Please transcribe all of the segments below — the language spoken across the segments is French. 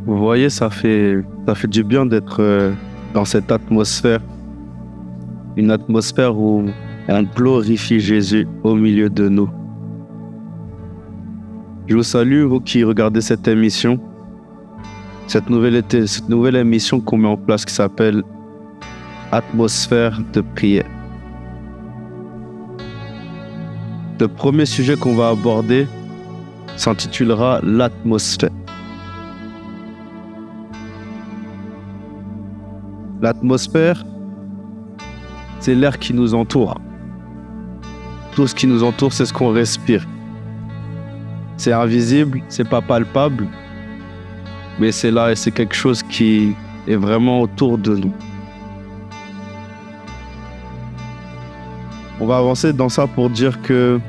Vous voyez, ça fait du bien d'être dans cette atmosphère, une atmosphère où on glorifie Jésus au milieu de nous. Je vous salue, vous qui regardez cette émission, cette nouvelle émission qu'on met en place qui s'appelle Atmosphère de prière. Le premier sujet qu'on va aborder s'intitulera l'atmosphère. L'atmosphère, c'est l'air qui nous entoure. Tout ce qui nous entoure, c'est ce qu'on respire. C'est invisible, c'est pas palpable, mais c'est là et c'est quelque chose qui est vraiment autour de nous. On va avancer dans ça pour dire que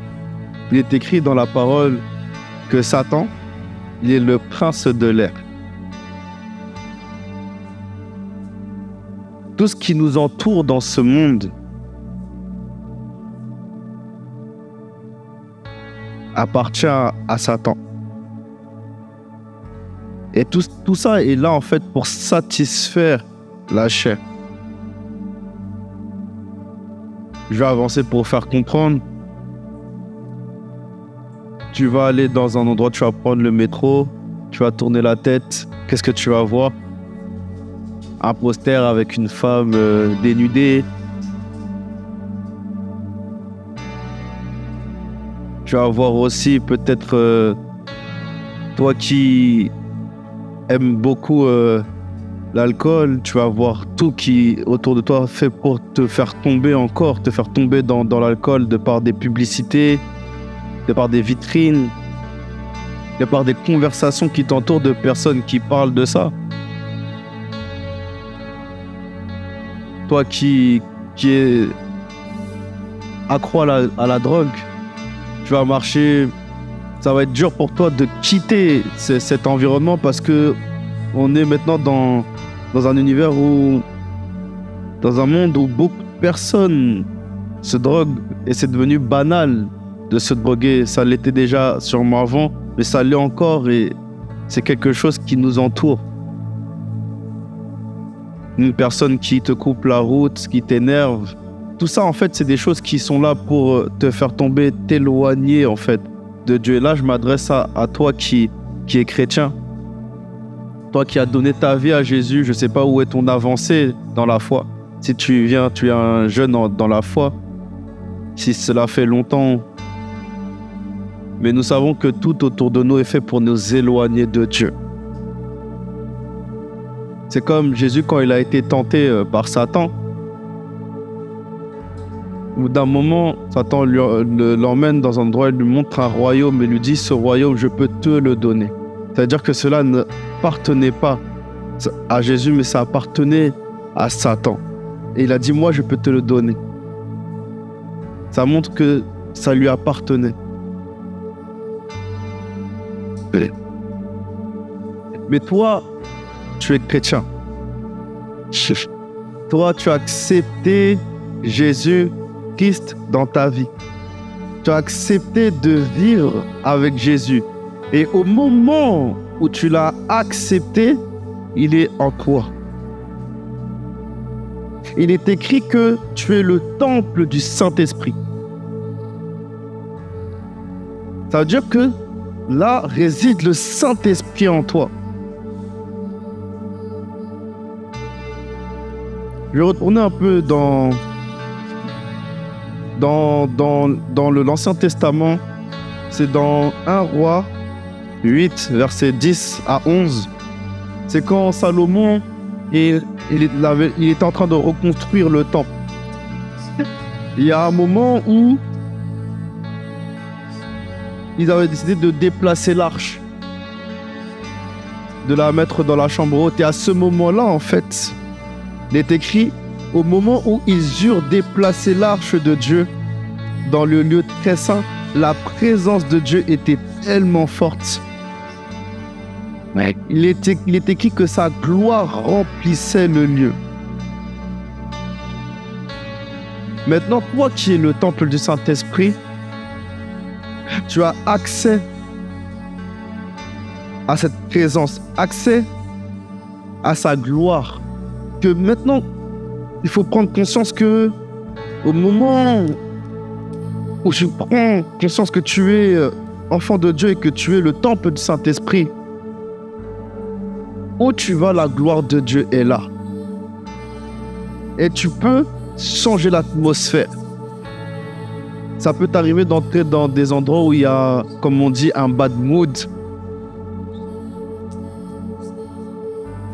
il est écrit dans la parole que Satan, il est le prince de l'air. Tout ce qui nous entoure dans ce monde appartient à Satan. Et tout ça est là en fait pour satisfaire la chair. Je vais avancer pour faire comprendre. Tu vas aller dans un endroit, tu vas prendre le métro, tu vas tourner la tête. Qu'est-ce que tu vas voir? Un poster avec une femme dénudée. Tu vas voir aussi peut-être toi qui aimes beaucoup l'alcool, tu vas voir tout qui autour de toi fait pour te faire tomber encore, te faire tomber dans l'alcool de par des publicités, de par des vitrines, de par des conversations qui t'entourent de personnes qui parlent de ça. Toi qui est accro à la drogue, tu vas marcher, ça va être dur pour toi de quitter cet environnement parce que on est maintenant dans un univers où, dans un monde où beaucoup de personnes se droguent et c'est devenu banal de se droguer. Ça l'était déjà sûrement avant, mais ça l'est encore et c'est quelque chose qui nous entoure. Une personne qui te coupe la route, qui t'énerve. Tout ça, en fait, c'est des choses qui sont là pour te faire tomber, t'éloigner, en fait, de Dieu. Et là, je m'adresse à toi qui es chrétien. Toi qui as donné ta vie à Jésus, je ne sais pas où est ton avancée dans la foi. Si tu es un jeune dans la foi, si cela fait longtemps. Mais nous savons que tout autour de nous est fait pour nous éloigner de Dieu. C'est comme Jésus quand il a été tenté par Satan. Au bout d'un moment, Satan l'emmène dans un endroit, il lui montre un royaume et lui dit « Ce royaume, je peux te le donner ». C'est-à-dire que cela ne appartenait pas à Jésus, mais ça appartenait à Satan. Et il a dit « Moi, je peux te le donner ». Ça montre que ça lui appartenait. Mais toi, tu es chrétien. Toi, tu as accepté Jésus-Christ dans ta vie. Tu as accepté de vivre avec Jésus. Et au moment où tu l'as accepté, il est en toi. Il est écrit que tu es le temple du Saint-Esprit. Ça veut dire que là réside le Saint-Esprit en toi. Je vais retourner un peu dans l'Ancien Testament. C'est dans 1 Roi 8, versets 10 à 11. C'est quand Salomon il était en train de reconstruire le temple. Il y a un moment où ils avaient décidé de déplacer l'arche, de la mettre dans la chambre haute. Et à ce moment-là, en fait, il est écrit, au moment où ils eurent déplacé l'arche de Dieu dans le lieu très saint, la présence de Dieu était tellement forte. Il est écrit que sa gloire remplissait le lieu. Maintenant, toi qui es le temple du Saint-Esprit, tu as accès à cette présence, accès à sa gloire. Que maintenant, il faut prendre conscience que au moment où tu prends conscience que tu es enfant de Dieu et que tu es le temple du Saint-Esprit, où tu vas, la gloire de Dieu est là. Et tu peux changer l'atmosphère. Ça peut t'arriver d'entrer dans des endroits où il y a, comme on dit, un bad mood,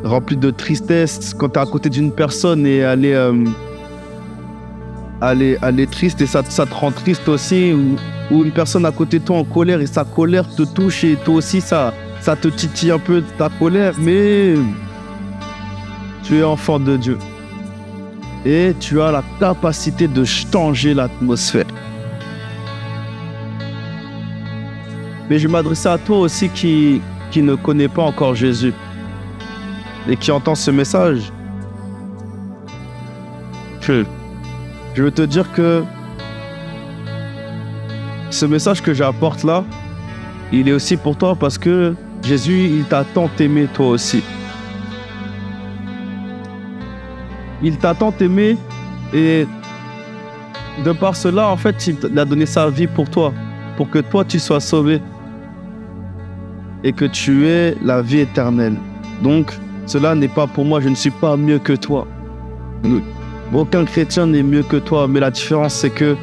rempli de tristesse, quand tu es à côté d'une personne et elle est triste et ça te rend triste aussi, ou une personne à côté de toi en colère et sa colère te touche et toi aussi ça te titille un peu ta colère, mais tu es enfant de Dieu et tu as la capacité de changer l'atmosphère. Mais je m'adressais à toi aussi qui ne connais pas encore Jésus et qui entend ce message. Je veux te dire que ce message que j'apporte là, il est aussi pour toi parce que Jésus, il t'a tant aimé toi aussi. Il t'a tant aimé et de par cela, en fait, il a donné sa vie pour toi, pour que toi, tu sois sauvé et que tu aies la vie éternelle. Donc, cela n'est pas pour moi, je ne suis pas mieux que toi. Aucun chrétien n'est mieux que toi, mais la différence, c'est que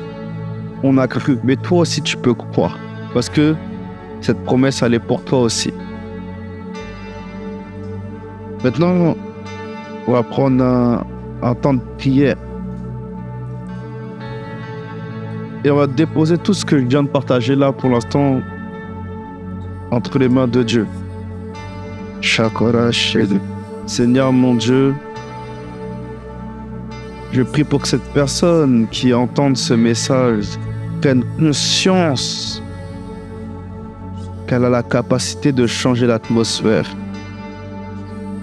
on a cru. Mais toi aussi, tu peux croire, parce que cette promesse, elle est pour toi aussi. Maintenant, on va prendre un temps de prière. Et on va déposer tout ce que je viens de partager là, pour l'instant, entre les mains de Dieu. Seigneur mon Dieu, je prie pour que cette personne qui entende ce message prenne conscience qu'elle a la capacité de changer l'atmosphère.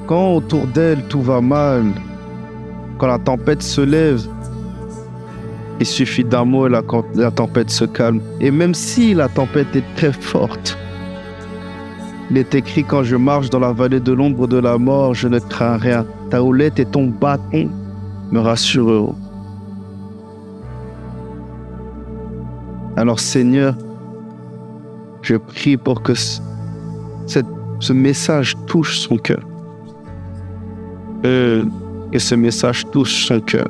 Quand autour d'elle tout va mal, quand la tempête se lève, il suffit d'un mot et la tempête se calme. Et même si la tempête est très forte, il est écrit: quand je marche dans la vallée de l'ombre de la mort, je ne crains rien. Ta houlette et ton bâton me rassureront. Alors Seigneur, je prie pour que ce message touche son cœur. Que ce message touche son cœur.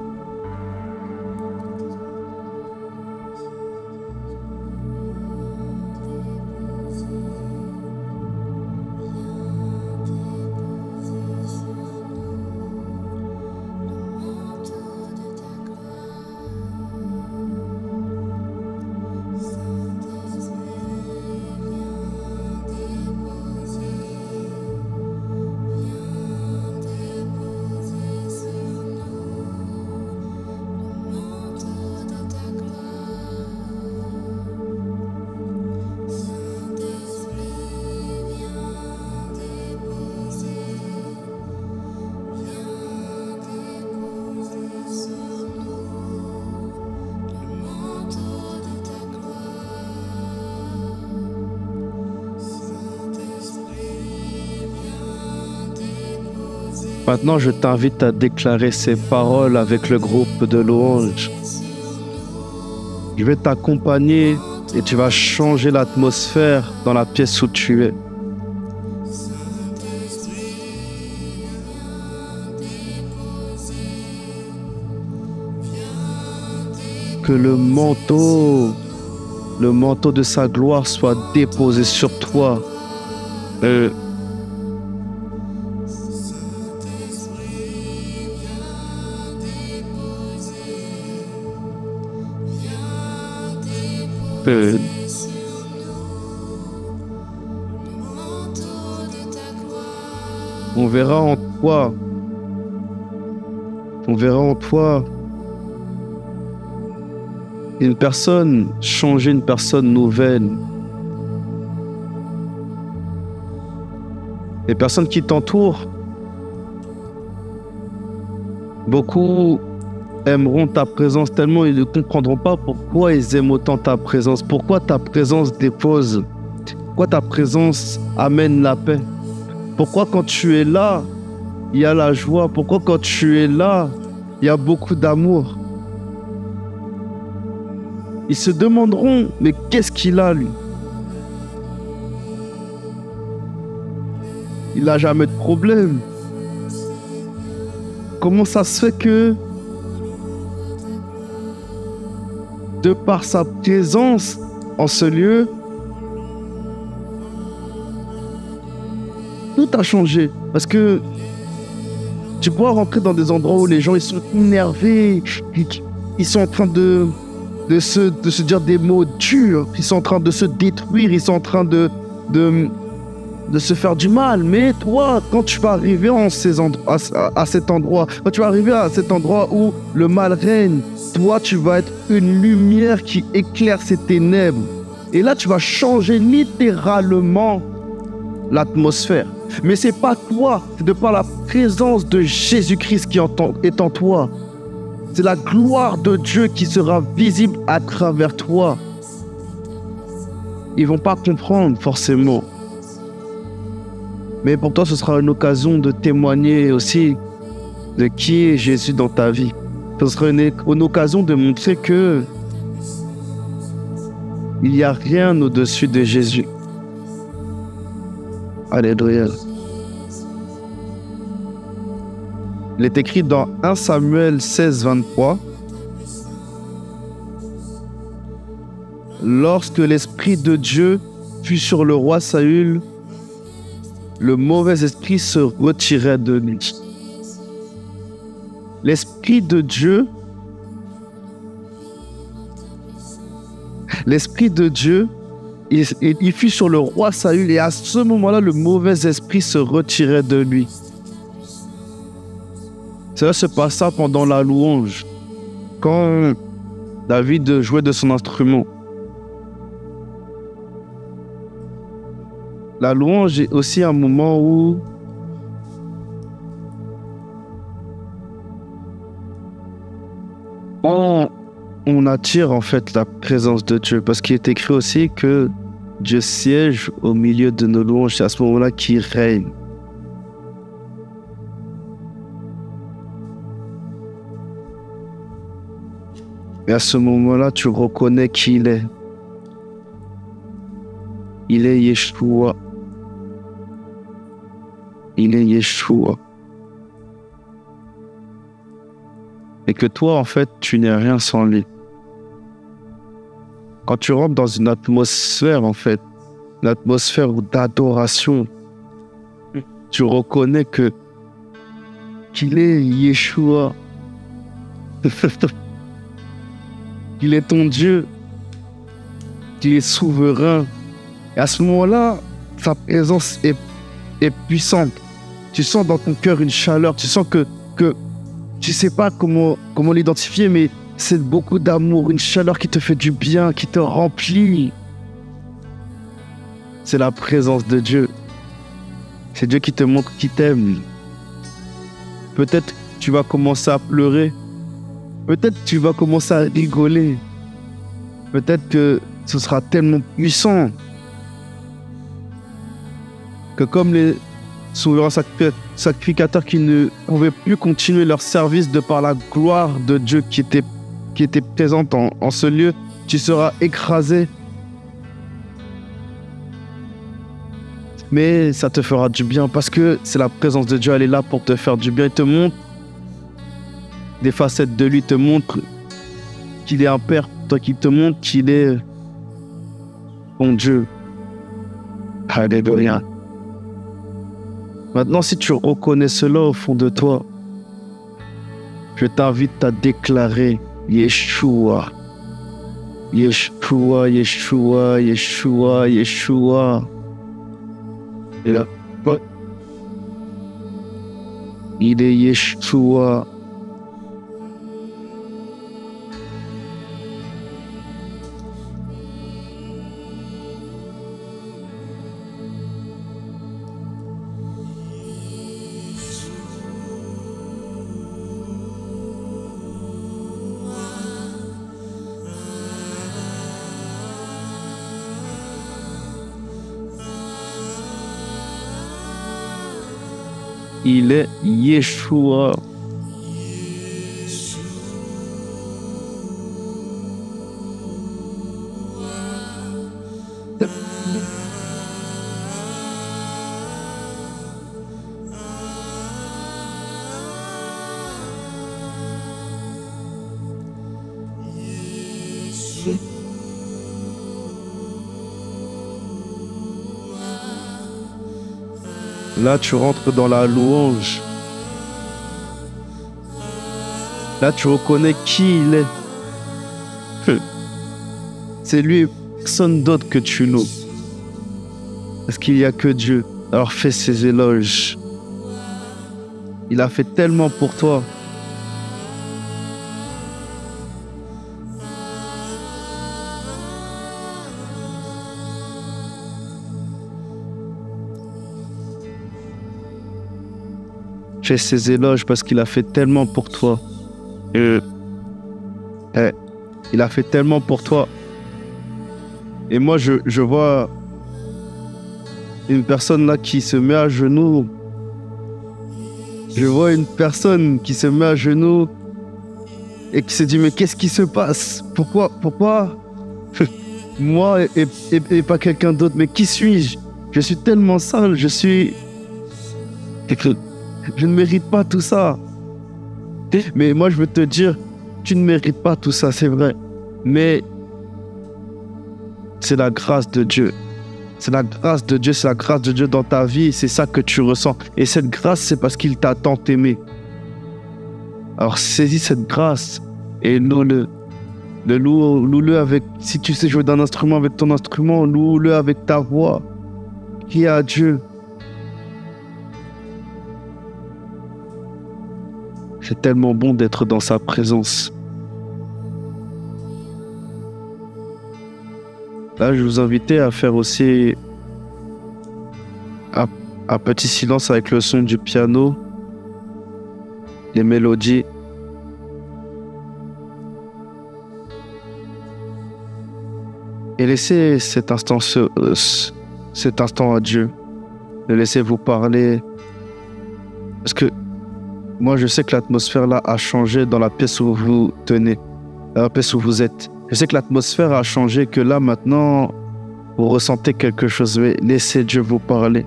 Maintenant, je t'invite à déclarer ces paroles avec le groupe de louanges. Je vais t'accompagner et tu vas changer l'atmosphère dans la pièce où tu es. Que le manteau de sa gloire soit déposé sur toi. On verra en toi une personne changer, une personne nouvelle. Les personnes qui t'entourent, beaucoup aimeront ta présence tellement ils ne comprendront pas pourquoi ils aiment autant ta présence, pourquoi ta présence dépose, pourquoi ta présence amène la paix, pourquoi quand tu es là, il y a la joie. Pourquoi quand tu es là, il y a beaucoup d'amour? Ils se demanderont, mais qu'est-ce qu'il a, lui? Il n'a jamais de problème. Comment ça se fait que, de par sa présence en ce lieu, tout a changé? Parce que tu pourras rentrer dans des endroits où les gens ils sont énervés, ils sont en train de se dire des mots durs, ils sont en train de se détruire, ils sont en train de se faire du mal. Mais toi, quand tu vas arriver à cet endroit, quand tu vas arriver à cet endroit où le mal règne, toi, tu vas être une lumière qui éclaire ces ténèbres. Et là, tu vas changer littéralement l'atmosphère. Mais c'est pas toi, c'est de par la présence de Jésus-Christ qui est en toi. C'est la gloire de Dieu qui sera visible à travers toi. Ils vont pas comprendre forcément. Mais pour toi, ce sera une occasion de témoigner aussi de qui est Jésus dans ta vie. Ce sera une occasion de montrer que il n'y a rien au-dessus de Jésus. Alléluia. Il est écrit dans 1 Samuel 16, 23. Lorsque l'Esprit de Dieu fut sur le roi Saül, le mauvais esprit se retirait de lui. L'Esprit de Dieu, il fut sur le roi Saül et à ce moment-là, le mauvais esprit se retirait de lui. Cela se passa pendant la louange, quand David jouait de son instrument. La louange est aussi un moment où on attire en fait la présence de Dieu, parce qu'il est écrit aussi que Dieu siège au milieu de nos louanges. C'est à ce moment-là qu'il règne. Et à ce moment-là, tu reconnais qui il est. Il est Yeshua. Il est Yeshua. Et que toi, en fait, tu n'es rien sans lui. Quand tu rentres dans une atmosphère, en fait, une atmosphère d'adoration, tu reconnais qu'il est Yeshua. Qu'il est ton Dieu. Qu'il est souverain. Et à ce moment-là, sa présence est puissante. Tu sens dans ton cœur une chaleur. Tu sens que tu ne sais pas comment l'identifier, mais c'est beaucoup d'amour, une chaleur qui te fait du bien, qui te remplit. C'est la présence de Dieu. C'est Dieu qui te montre qu'il t'aime. Peut-être tu vas commencer à pleurer. Peut-être tu vas commencer à rigoler. Peut-être que ce sera tellement puissant que comme les souverains sacrificateurs qui ne pouvaient plus continuer leur service de par la gloire de Dieu qui était présente en ce lieu, tu seras écrasé. Mais ça te fera du bien parce que c'est la présence de Dieu, elle est là pour te faire du bien. Il te montre des facettes de lui, il te montre qu'il est un Père, toi qui te montre qu'il est ton Dieu. Alléluia. Maintenant, si tu reconnais cela au fond de toi, je t'invite à déclarer Yeshua. Yeshua, Yeshua, Yeshua, Yeshua. Et là, il est Yeshua. il est Yeshua. Là, tu rentres dans la louange. Là, tu reconnais qui il est. C'est lui, personne d'autre que tu loues. Parce qu'il n'y a que Dieu. Alors fais ses éloges. Il a fait tellement pour toi. Fais ses éloges parce qu'il a fait tellement pour toi. Il a fait tellement pour toi. Et moi, je vois une personne là qui se met à genoux. Je vois une personne qui se met à genoux et qui se dit, mais qu'est-ce qui se passe? Pourquoi moi et pas quelqu'un d'autre? Mais qui suis-je? Je suis tellement sale, je ne mérite pas tout ça. Mais moi, je veux te dire, tu ne mérites pas tout ça, c'est vrai. Mais c'est la grâce de Dieu. C'est la grâce de Dieu, c'est la grâce de Dieu dans ta vie. C'est ça que tu ressens. Et cette grâce, c'est parce qu'il t'a tant aimé. Alors saisis cette grâce et loue-le. Loue-le avec, si tu sais jouer d'un instrument avec ton instrument, loue-le avec ta voix. Crie à Dieu. C'est tellement bon d'être dans sa présence. Là, je vous invitais à faire aussi un petit silence avec le son du piano, les mélodies. Et laissez cet instant à Dieu. Le laissez vous parler. Parce que moi, je sais que l'atmosphère là a changé dans la pièce où vous tenez, dans la pièce où vous êtes. Je sais que l'atmosphère a changé, que là, maintenant, vous ressentez quelque chose. Mais laissez Dieu vous parler.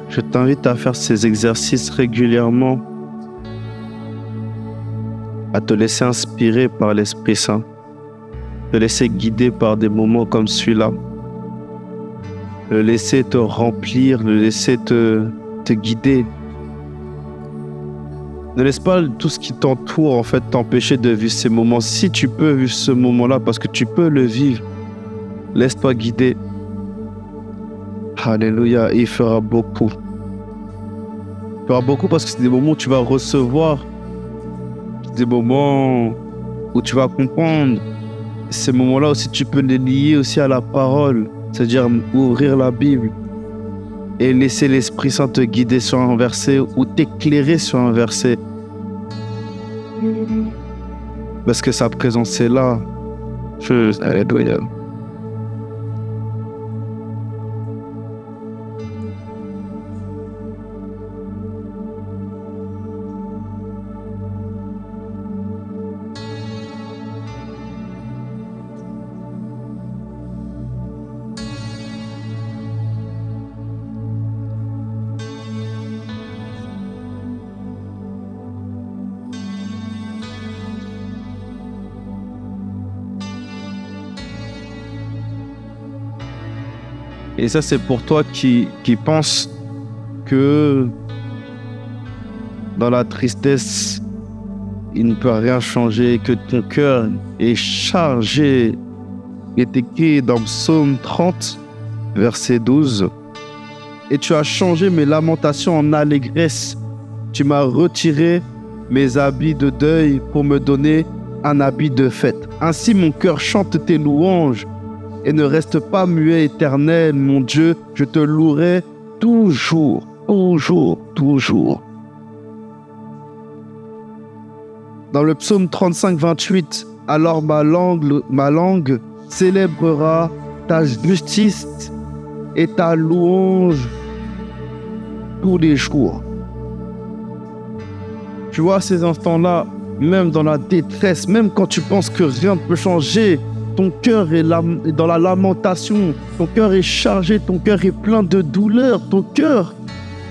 Je t'invite à faire ces exercices régulièrement, à te laisser inspirer par l'Esprit Saint, te laisser guider par des moments comme celui-là, le laisser te remplir, le laisser te guider. Ne laisse pas tout ce qui t'entoure en fait t'empêcher de vivre ces moments. Si tu peux vivre ce moment-là, parce que tu peux le vivre, laisse-toi guider. Alléluia, il fera beaucoup. Il fera beaucoup parce que c'est des moments où tu vas recevoir, des moments où tu vas comprendre. Ces moments-là aussi, tu peux les lier aussi à la parole, c'est-à-dire ouvrir la Bible et laisser l'Esprit Saint te guider sur un verset ou t'éclairer sur un verset. Parce que sa présence est là. Alléluia. Et ça, c'est pour toi qui pense que dans la tristesse, il ne peut rien changer, que ton cœur est chargé. Il est écrit dans Psaume 30, verset 12. Et tu as changé mes lamentations en allégresse. Tu m'as retiré mes habits de deuil pour me donner un habit de fête. Ainsi mon cœur chante tes louanges et ne reste pas muet, Éternel, mon Dieu. Je te louerai toujours, toujours, toujours. Dans le psaume 35, 28, alors ma langue célébrera ta justice et ta louange tous les jours. Tu vois, ces instants-là, même dans la détresse, même quand tu penses que rien ne peut changer, ton cœur est dans la lamentation, ton cœur est chargé, ton cœur est plein de douleur, ton cœur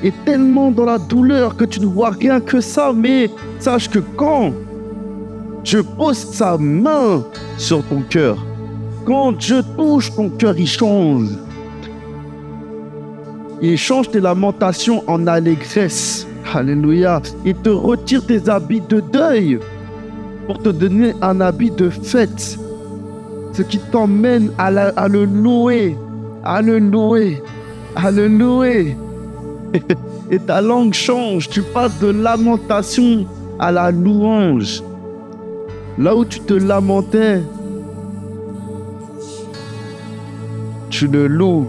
est tellement dans la douleur que tu ne vois rien que ça. Mais sache que quand Dieu pose sa main sur ton cœur, quand Dieu touche ton cœur, il change. Il change tes lamentations en allégresse. Alléluia. Il te retire tes habits de deuil pour te donner un habit de fête. Ce qui t'emmène à le louer, à le louer, à le louer. Et ta langue change. Tu passes de lamentation à la louange. Là où tu te lamentais, tu le loues.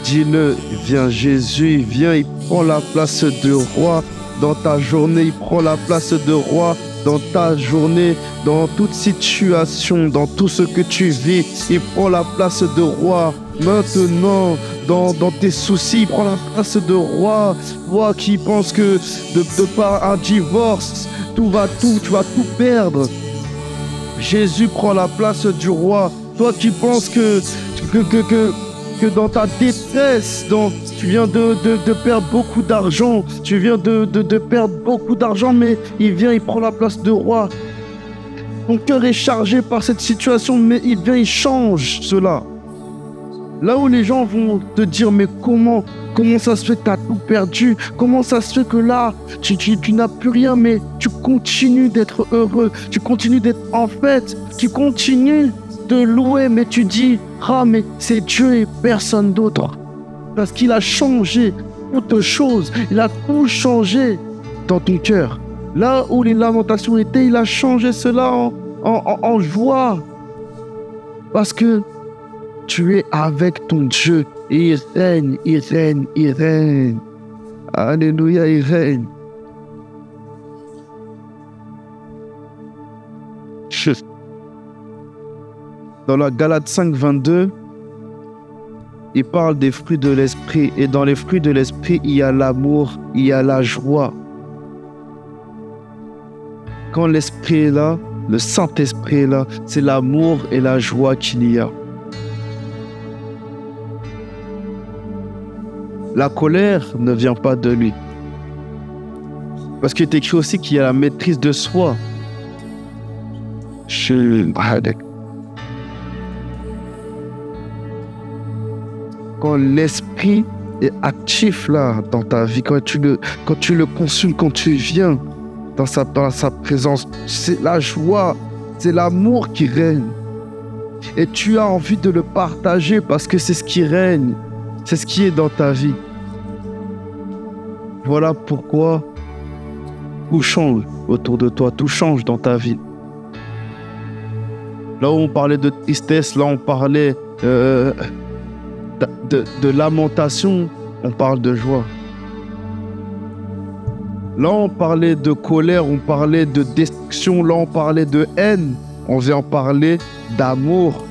Dis-le, viens Jésus, viens, il prend la place de roi dans ta journée, il prend la place de roi dans ta journée, dans toute situation, dans tout ce que tu vis, il prend la place de roi. Maintenant, dans tes soucis, il prend la place de roi. Toi qui penses que de par un divorce, tu vas tout perdre. Jésus prend la place du roi. Toi qui penses que que dans ta détresse, tu viens de perdre beaucoup d'argent, tu viens de perdre beaucoup d'argent, mais il vient, il prend la place de roi. Ton cœur est chargé par cette situation, mais il vient, il change cela. Là où les gens vont te dire, mais comment ça se fait que tu as tout perdu? Comment ça se fait que là, tu n'as plus rien, mais tu continues d'être heureux, tu continues d'être en fête, tu continues de louer, mais tu dis, ah, mais c'est Dieu et personne d'autre. Parce qu'il a changé toute chose, il a tout changé dans ton cœur. Là où les lamentations étaient, il a changé cela en joie. Parce que tu es avec ton Dieu et il règne, il règne, il règne. Alléluia, il règne. Dans la Galates 5, 22, il parle des fruits de l'esprit. Et dans les fruits de l'esprit, il y a l'amour, il y a la joie. Quand l'esprit est là, le Saint-Esprit est là, c'est l'amour et la joie qu'il y a. La colère ne vient pas de lui. Parce qu'il est écrit aussi qu'il y a la maîtrise de soi. Quand l'esprit est actif là dans ta vie, quand tu le consumes, quand tu viens dans sa présence, c'est la joie, c'est l'amour qui règne. Et tu as envie de le partager parce que c'est ce qui règne, c'est ce qui est dans ta vie. Voilà pourquoi tout change autour de toi, tout change dans ta vie. Là où on parlait de tristesse, là on parlait de lamentation, on parle de joie. Là on parlait de colère, on parlait de destruction, là on parlait de haine, on vient parler d'amour.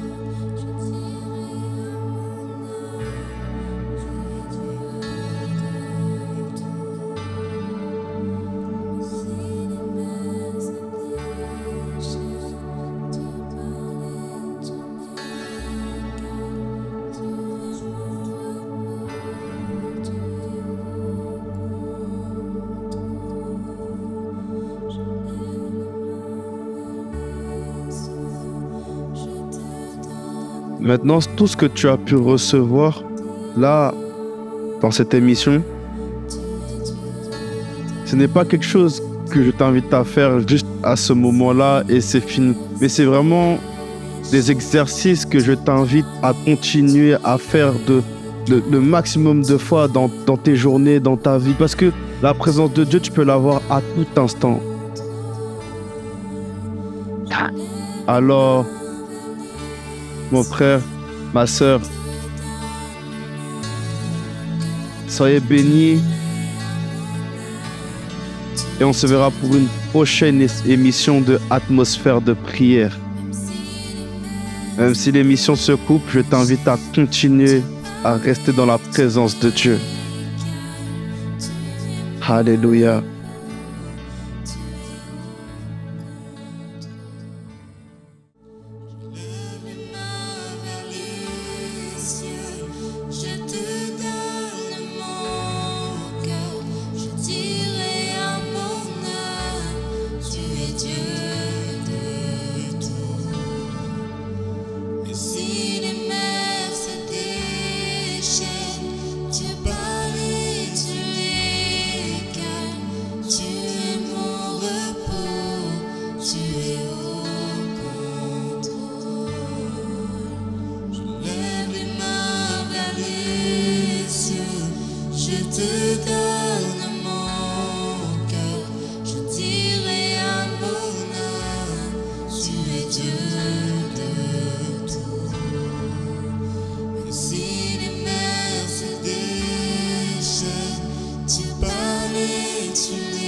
Maintenant, tout ce que tu as pu recevoir, là, dans cette émission, ce n'est pas quelque chose que je t'invite à faire juste à ce moment-là et c'est fini. Mais c'est vraiment des exercices que je t'invite à continuer à faire le maximum de fois dans tes journées, dans ta vie. Parce que la présence de Dieu, tu peux l'avoir à tout instant. Alors, mon frère, ma sœur, soyez bénis et on se verra pour une prochaine émission de Atmosphère de prière. Même si l'émission se coupe, je t'invite à continuer à rester dans la présence de Dieu. Alléluia. Tu parlais, tu